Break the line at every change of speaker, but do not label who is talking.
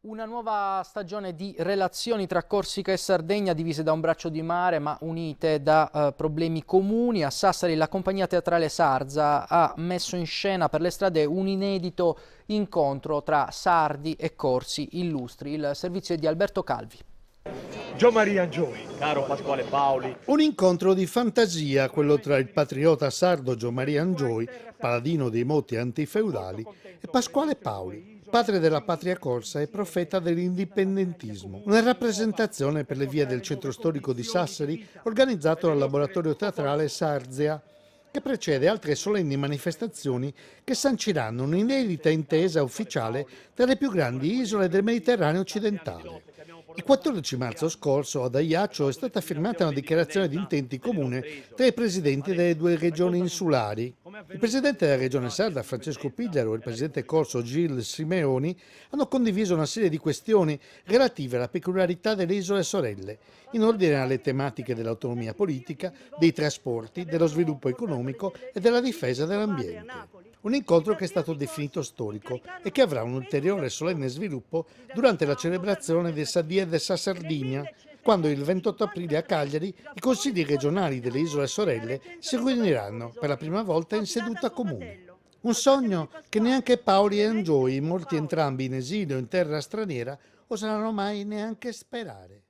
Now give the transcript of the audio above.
Una nuova stagione di relazioni tra Corsica e Sardegna divise da un braccio di mare ma unite da problemi comuni. A Sassari la compagnia teatrale Sarza ha messo in scena per le strade un inedito incontro tra sardi e corsi illustri. Il servizio è di Alberto Calvi.
Gio Maria Angioи.
Caro Pasquale Paoli.
Un incontro di fantasia, quello tra il patriota sardo Gio Maria Angioi, paladino dei moti antifeudali, e Pasquale Paoli, padre della patria corsa e profeta dell'indipendentismo. Una rappresentazione per le vie del centro storico di Sassari, organizzato dal laboratorio teatrale Sarzea, che precede altre solenni manifestazioni che sanciranno un'inedita intesa ufficiale tra le più grandi isole del Mediterraneo occidentale. Il 14 marzo scorso ad Ajaccio è stata firmata una dichiarazione di intenti comune tra i presidenti delle due regioni insulari. Il presidente della regione sarda, Francesco Pigliaro, e il presidente corso Gilles Simeoni hanno condiviso una serie di questioni relative alla peculiarità delle isole sorelle, in ordine alle tematiche dell'autonomia politica, dei trasporti, dello sviluppo economico e della difesa dell'ambiente. Un incontro che è stato definito storico e che avrà un ulteriore solenne sviluppo durante la celebrazione del Dia della Sardegna, quando il 28 aprile a Cagliari i consigli regionali delle isole sorelle si riuniranno per la prima volta in seduta comune. Un sogno che neanche Paoli e Angioi, molti entrambi in esilio in terra straniera, oseranno mai neanche sperare.